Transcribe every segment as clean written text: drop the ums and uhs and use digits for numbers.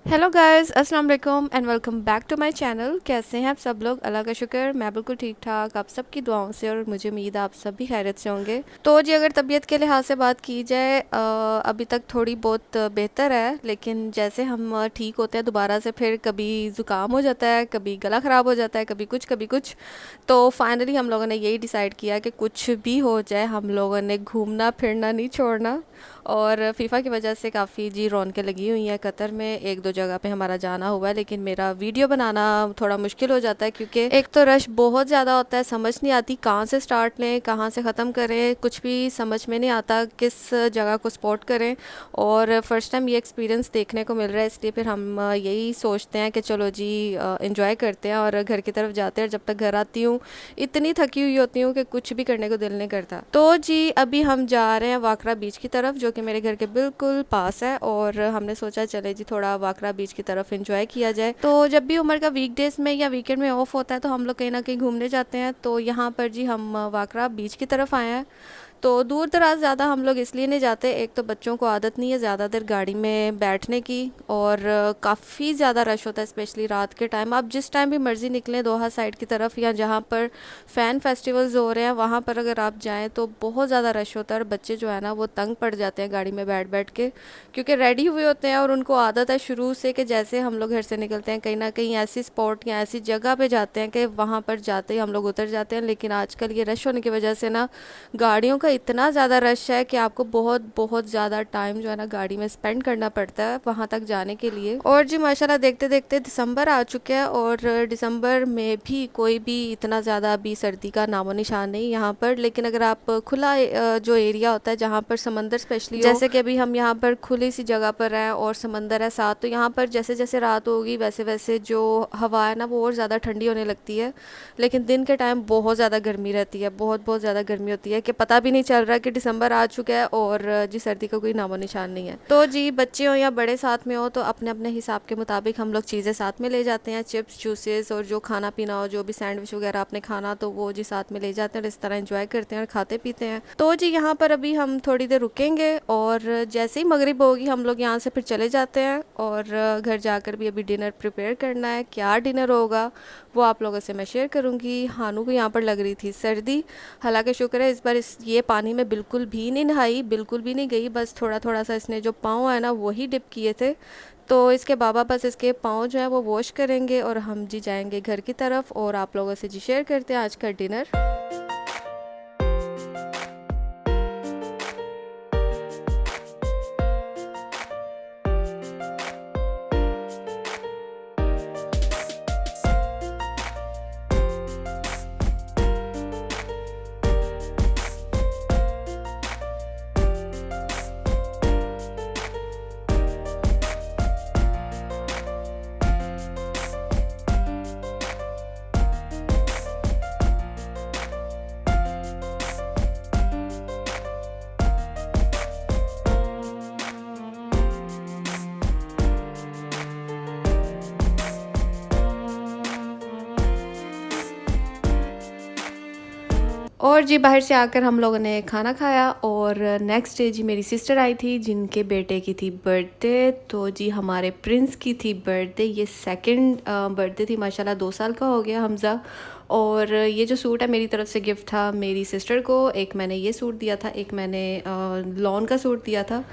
Hello guys, अस्सलाम वालेकुम and welcome back to my channel. कैसे हैं आप सब लोग? अल्लाह का शुक्र, मैं बिल्कुल ठीक ठाक, आप सब की दुआओं से, और मुझे उम्मीद है आप सब भी खैरियत से होंगे। तो जी, अगर तबीयत के लिहाज से बात की जाए, अभी तक थोड़ी बहुत बेहतर है, लेकिन जैसे हम ठीक होते हैं दोबारा से फिर कभी ज़ुकाम हो जाता है, कभी गला ख़राब हो जाता है, कभी कुछ कभी कुछ। तो फाइनली हम लोगों ने यही डिसाइड किया कि कुछ भी हो जाए, हम लोगों ने घूमना फिरना नहीं छोड़ना। और फीफा की वजह से काफ़ी जी रौनकें लगी हुई हैं कतर में, एक दो जगह पे हमारा जाना हुआ है, लेकिन मेरा वीडियो बनाना थोड़ा मुश्किल हो जाता है क्योंकि एक तो रश बहुत ज़्यादा होता है, समझ नहीं आती कहाँ से स्टार्ट लें कहाँ से ख़त्म करें, कुछ भी समझ में नहीं आता किस जगह को स्पॉट करें। और फर्स्ट टाइम ये एक्सपीरियंस देखने को मिल रहा है, इसलिए फिर हम यही सोचते हैं कि चलो जी इंजॉय करते हैं और घर की तरफ जाते हैं। जब तक घर आती हूँ इतनी थकी हुई होती हूँ कि कुछ भी करने को दिल नहीं करता। तो जी अभी हम जा रहे हैं वाकरा बीच की तरफ, जो कि मेरे घर के बिल्कुल पास है, और हमने सोचा चले जी थोड़ा वाकरा बीच की तरफ एंजॉय किया जाए। तो जब भी उमर का वीकडेज में या वीकेंड में ऑफ होता है तो हम लोग कहीं ना कहीं घूमने जाते हैं। तो यहाँ पर जी हम वाकरा बीच की तरफ आए हैं। तो दूर दराज ज़्यादा हम लोग इसलिए नहीं जाते, एक तो बच्चों को आदत नहीं है ज़्यादा देर गाड़ी में बैठने की, और काफ़ी ज़्यादा रश होता है स्पेशली रात के टाइम। आप जिस टाइम भी मर्ज़ी निकलें दोहा साइड की तरफ या जहाँ पर फ़ैन फेस्टिवल्स हो रहे हैं वहाँ पर अगर आप जाएं तो बहुत ज़्यादा रश होता है, और बच्चे जो है ना वो तंग पड़ जाते हैं गाड़ी में बैठ बैठ के, क्योंकि रेडी हुए होते हैं और उनको आदत है शुरू से कि जैसे हम लोग घर से निकलते हैं कहीं ना कहीं ऐसी स्पॉट या ऐसी जगह पे जाते हैं कि वहाँ पर जाते ही हम लोग उतर जाते हैं। लेकिन आजकल ये रश होने की वजह से ना गाड़ियों का इतना ज़्यादा रश है कि आपको बहुत बहुत ज़्यादा टाइम जो है ना गाड़ी में स्पेंड करना पड़ता है वहाँ तक जाने के लिए। और जी माशाल्लाह देखते देखते दिसंबर आ चुके हैं, और दिसंबर में भी कोई भी इतना ज़्यादा अभी सर्दी का नामो निशान नहीं यहाँ पर। लेकिन अगर आप खुला जो एरिया होता है जहाँ पर समंदर स्पेशली जैसे कि अभी हम यहाँ पर खुली सी जगह पर हैं और समंदर है साथ, तो यहाँ पर जैसे जैसे रात होगी वैसे वैसे जो हवा है ना वो और ज़्यादा ठंडी होने लगती है। लेकिन दिन के टाइम बहुत ज़्यादा गर्मी रहती है, बहुत बहुत ज़्यादा गर्मी होती है कि पता भी नहीं चल रहा कि दिसंबर आ चुका है और जी सर्दी का कोई नामो निशान नहीं है। तो जी बच्चे हो या बड़े साथ में हो तो अपने अपने हिसाब के मुताबिक हम लोग चीज़ें साथ में ले जाते हैं, चिप्स जूसेस और जो खाना पीना हो, जो भी सैंडविच वगैरह आपने खाना तो वो जी साथ में ले जाते हैं और इस तरह इंजॉय करते हैं और खाते पीते हैं। तो जी यहाँ पर अभी हम थोड़ी देर रुकेंगे, और जैसे ही मगरिब होगी हम लोग यहाँ से फिर चले जाते हैं, और घर जाकर भी अभी डिनर प्रिपेयर करना है। क्या डिनर होगा वो आप लोगों से मैं शेयर करूँगी। हानू को यहाँ पर लग रही थी सर्दी, हालांकि शुक्र है इस बार इस ये पानी में बिल्कुल भी नहीं नहाई, बिल्कुल भी नहीं गई, बस थोड़ा थोड़ा सा इसने जो पाँव है ना वही डिप किए थे। तो इसके बाबा बस इसके पाँव जो है वो वॉश करेंगे और हम जी जाएंगे घर की तरफ, और आप लोगों से जी शेयर करते हैं आज का डिनर। और जी बाहर से आकर हम लोगों ने खाना खाया, और नेक्स्ट डे जी मेरी सिस्टर आई थी जिनके बेटे की थी बर्थडे। तो जी हमारे प्रिंस की थी बर्थडे, ये सेकंड बर्थडे थी माशाल्लाह, 2 साल का हो गया हमज़ा। और ये जो सूट है मेरी तरफ से गिफ्ट था मेरी सिस्टर को, एक मैंने ये सूट दिया था, एक मैंने लॉन का सूट दिया था।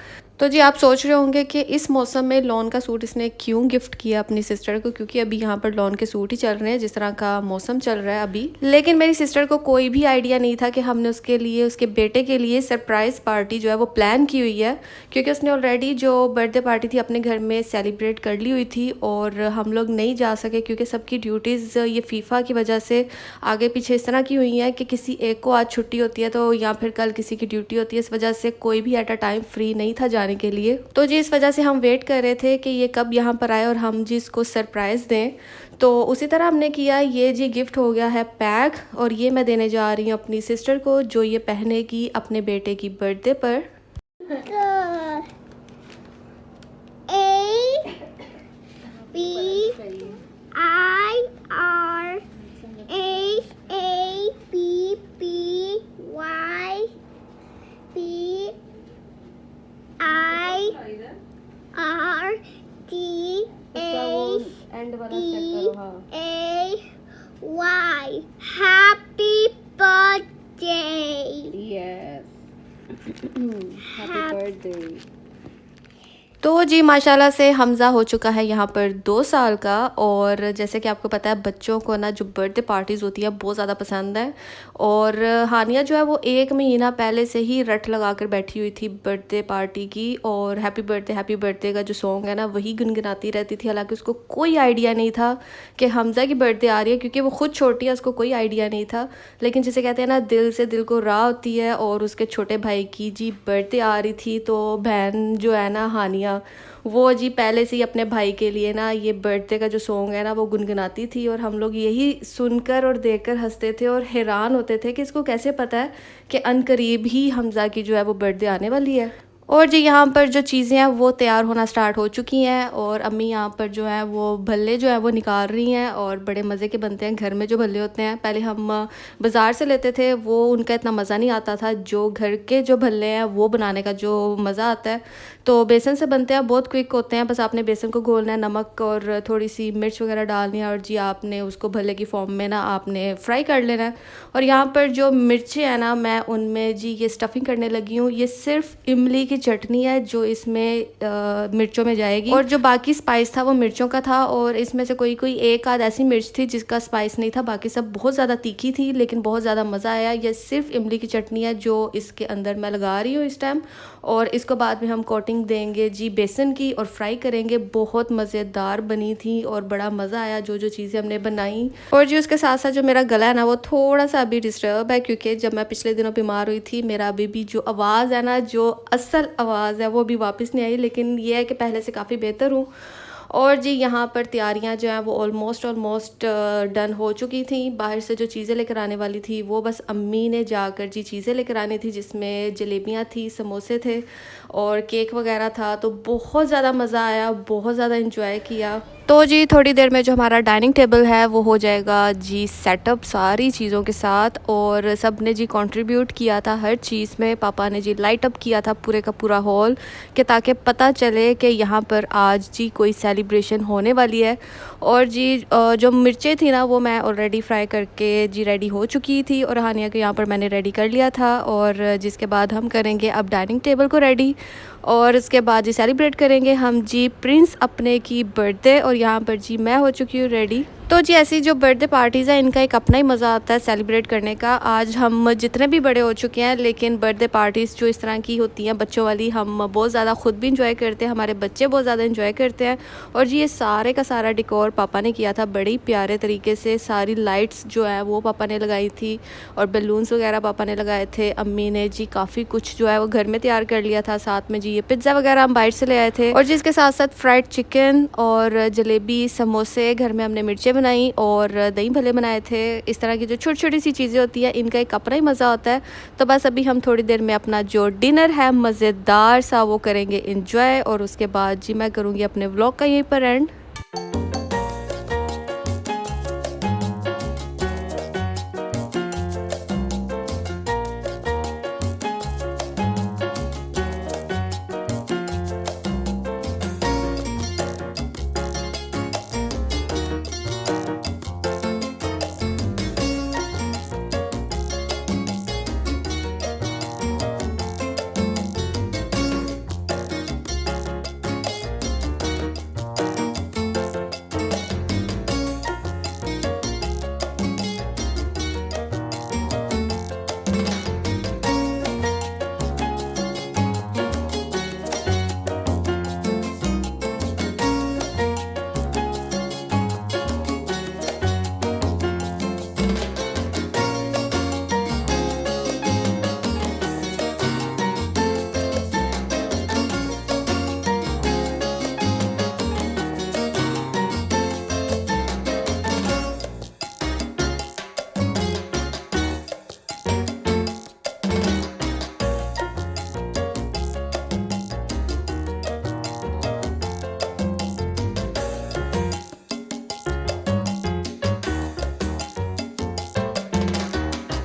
तो जी आप सोच रहे होंगे कि इस मौसम में लॉन का सूट इसने क्यों गिफ्ट किया अपनी सिस्टर को, क्योंकि अभी यहाँ पर लॉन के सूट ही चल रहे हैं जिस तरह का मौसम चल रहा है अभी। लेकिन मेरी सिस्टर को कोई भी आइडिया नहीं था कि हमने उसके लिए, उसके बेटे के लिए सरप्राइज़ पार्टी जो है वो प्लान की हुई है, क्योंकि उसने ऑलरेडी जो बर्थडे पार्टी थी अपने घर में सेलिब्रेट कर ली हुई थी, और हम लोग नहीं जा सके क्योंकि सबकी ड्यूटीज़ ये फीफा की वजह से आगे पीछे इस तरह की हुई हैं कि किसी एक को आज छुट्टी होती है तो या फिर कल किसी की ड्यूटी होती है, इस वजह से कोई भी एट अ टाइम फ्री नहीं था जाने के लिए। तो जी इस वजह से हम वेट कर रहे थे कि ये कब यहाँ पर आए और हम जी इसको सरप्राइज़ दें। तो उसी तरह हमने किया, ये जी गिफ्ट हो गया है पैक, और ये मैं देने जा रही हूँ अपनी सिस्टर को जो ये पहनेगी अपने बेटे की बर्थडे पर। ABCDEFGHIJKLMNOPQRSTUVW एंड वाला चेक करो। हाँ, A Y happy birthday. Yes, happy birthday. तो जी माशाल्लाह से हमज़ा हो चुका है यहाँ पर 2 साल का। और जैसे कि आपको पता है बच्चों को ना जो बर्थडे पार्टीज़ होती हैं बहुत ज़्यादा पसंद है। और हानिया जो है वो 1 महीना पहले से ही रट लगा कर बैठी हुई थी बर्थडे पार्टी की, और हैप्पी बर्थडे का जो सॉन्ग है ना वही गुनगुनाती रहती थी। हालांकि उसको कोई आइडिया नहीं था कि हमज़ा की बर्थडे आ रही है, क्योंकि वो खुद छोटी है, उसको कोई आइडिया नहीं था। लेकिन जिसे कहते हैं ना दिल से दिल को राह होती है, और उसके छोटे भाई की जी बर्थडे आ रही थी। तो बहन जो है ना हानिया, वो जी पहले से ही अपने भाई के लिए ना ये बर्थडे का जो सॉन्ग है ना वो गुनगुनाती थी। और हम लोग यही सुनकर और देखकर हंसते थे और हैरान होते थे कि इसको कैसे पता है कि अनकरीब ही हमज़ा की जो है वो बर्थडे आने वाली है। और जी यहाँ पर जो चीज़ें हैं वो तैयार होना स्टार्ट हो चुकी हैं, और अम्मी यहाँ पर जो है वो भल्ले जो है वो निकाल रही हैं। और बड़े मज़े के बनते हैं घर में जो भल्ले होते हैं। पहले हम बाज़ार से लेते थे, वो उनका इतना मज़ा नहीं आता था। जो घर के जो भल्ले हैं वो बनाने का जो मज़ा आता है, तो बेसन से बनते हैं, बहुत क्विक होते हैं। बस आपने बेसन को घोलना है, नमक और थोड़ी सी मिर्च वगैरह डालनी है, और जी आपने उसको भल्ले की फॉर्म में ना आपने फ्राई कर लेना है। और यहाँ पर जो मिर्चें हैं ना मैं उनमें जी ये स्टफिंग करने लगी हूँ। ये सिर्फ इमली की चटनी है जो इसमें मिर्चों में जाएगी, और जो बाकी स्पाइस था वो मिर्चों का था। और इसमें से कोई कोई एक आध ऐसी मिर्च थी जिसका स्पाइस नहीं था, बाकी सब बहुत ज़्यादा तीखी थी, लेकिन बहुत ज़्यादा मज़ा आया। ये सिर्फ इमली की चटनी है जो इसके अंदर मैं लगा रही हूँ इस टाइम। और इसको बाद में हम कोटिंग देंगे जी बेसन की और फ्राई करेंगे। बहुत मज़ेदार बनी थी और बड़ा मज़ा आया जो जो चीज़ें हमने बनाई। और जी उसके साथ साथ जो मेरा गला है ना वो थोड़ा सा अभी डिस्टर्ब है, क्योंकि जब मैं पिछले दिनों बीमार हुई थी मेरा अभी भी जो आवाज़ है ना, जो असल आवाज़ है वो भी वापस नहीं आई। लेकिन ये है कि पहले से काफ़ी बेहतर हूँ। और जी यहाँ पर तैयारियाँ जो हैं वो ऑलमोस्ट डन हो चुकी थी। बाहर से जो चीज़ें लेकर आने वाली थी वो बस अम्मी ने जाकर जी चीज़ें लेकर आनी थी, जिसमें जलेबियाँ थी, समोसे थे और केक वगैरह था। तो बहुत ज़्यादा मज़ा आया, बहुत ज़्यादा इंजॉय किया। तो जी थोड़ी देर में जो हमारा डाइनिंग टेबल है वो हो जाएगा जी सेटअप सारी चीज़ों के साथ। और सब ने जी कंट्रीब्यूट किया था हर चीज़ में। पापा ने जी लाइट अप किया था पूरे का पूरा हॉल, कि ताकि पता चले कि यहाँ पर आज जी कोई सेलिब्रेशन होने वाली है। और जी जो मिर्चें थी ना वो मैं ऑलरेडी फ्राई करके जी रेडी हो चुकी थी, और हानिया के यहाँ पर मैंने रेडी कर लिया था। और जिसके बाद हम करेंगे अब डाइनिंग टेबल को रेडी, और इसके बाद जी सेलिब्रेट करेंगे हम जी प्रिंस अपने की बर्थडे। और यहाँ पर जी मैं हो चुकी हूँ रेडी। तो जी ऐसी जो बर्थडे पार्टीज़ है इनका एक अपना ही मज़ा आता है सेलिब्रेट करने का। आज हम जितने भी बड़े हो चुके हैं, लेकिन बर्थडे पार्टीज़ जो इस तरह की होती हैं बच्चों वाली, हम बहुत ज़्यादा ख़ुद भी इंजॉय करते हैं, हमारे बच्चे बहुत ज़्यादा इंजॉय करते हैं। और जी ये सारे का सारा डेकोर पापा ने किया था बड़े ही प्यारे तरीके से। सारी लाइट्स जो है वो पापा ने लगाई थी, और बलून्स वगैरह पापा ने लगाए थे। अम्मी ने जी काफ़ी कुछ जो है वो घर में तैयार कर लिया था। साथ में जी ये पिज़्ज़ा वगैरह हम बाहर से ले आए थे, और जिसके साथ साथ फ्राइड चिकन और जलेबी, समोसे, घर में हमने मिर्चें बनाई और दही भल्ले बनाए थे। इस तरह की जो छोटी छोटी सी चीज़ें होती हैं इनका एक अपना ही मज़ा होता है। तो बस अभी हम थोड़ी देर में अपना जो डिनर है मज़ेदार सा वो करेंगे इंजॉय, और उसके बाद जी मैं करूँगी अपने व्लॉग का यहीं पर एंड।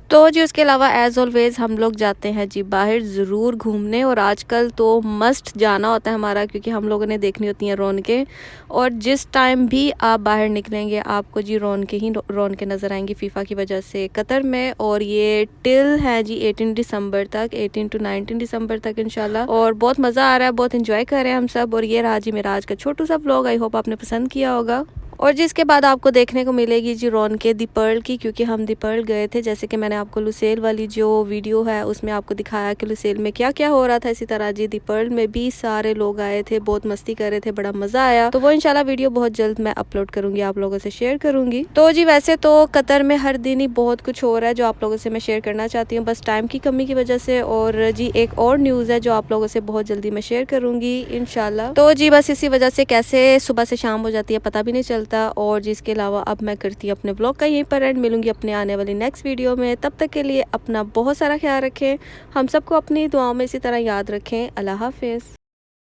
तो जी उसके अलावा एज़ ऑलवेज़ हम लोग जाते हैं जी बाहर ज़रूर घूमने, और आजकल तो मस्ट जाना होता है हमारा, क्योंकि हम लोगों ने देखनी होती हैं रौनकें। और जिस टाइम भी आप बाहर निकलेंगे आपको जी रौनकें ही रौनकें नज़र आएंगी फीफा की वजह से कतर में। और ये टिल है जी 18 दिसंबर तक, 18 to 19 दिसंबर तक इंशाल्लाह। और बहुत मज़ा आ रहा है, बहुत इंजॉय कर रहे हैं हम सब। और ये रहा जी मेरा आज का छोटू सा व्लॉग, आई होप आपने पसंद किया होगा। और जिसके बाद आपको देखने को मिलेगी जी रौनकें दी पर्ल की, क्योंकि हम दी पर्ल गए थे। जैसे कि मैंने आपको लुसेल वाली जो वीडियो है उसमें आपको दिखाया कि लुसेल में क्या क्या हो रहा था, इसी तरह जी दी पर्ल में भी सारे लोग आए थे, बहुत मस्ती कर रहे थे, बड़ा मज़ा आया। तो वो इंशाल्लाह वीडियो बहुत जल्द मैं अपलोड करूँगी, आप लोगों से शेयर करूँगी। तो जी वैसे तो कतर में हर दिन ही बहुत कुछ हो रहा है जो आप लोगों से मैं शेयर करना चाहती हूँ, बस टाइम की कमी की वजह से। और जी एक और न्यूज़ है जो आप लोगों से बहुत जल्दी मैं शेयर करूँगी इंशाल्लाह। तो जी बस इसी वजह से कैसे सुबह से शाम हो जाती है पता भी नहीं चलता। और जिसके अलावा अब मैं करती हूँ अपने व्लॉग का यहीं पर एंड, मिलूंगी अपने आने वाली नेक्स्ट वीडियो में। तब तक के लिए अपना बहुत सारा ख्याल रखें, हम सबको अपनी दुआओं में इसी तरह याद रखें। अल्लाह हाफिज़।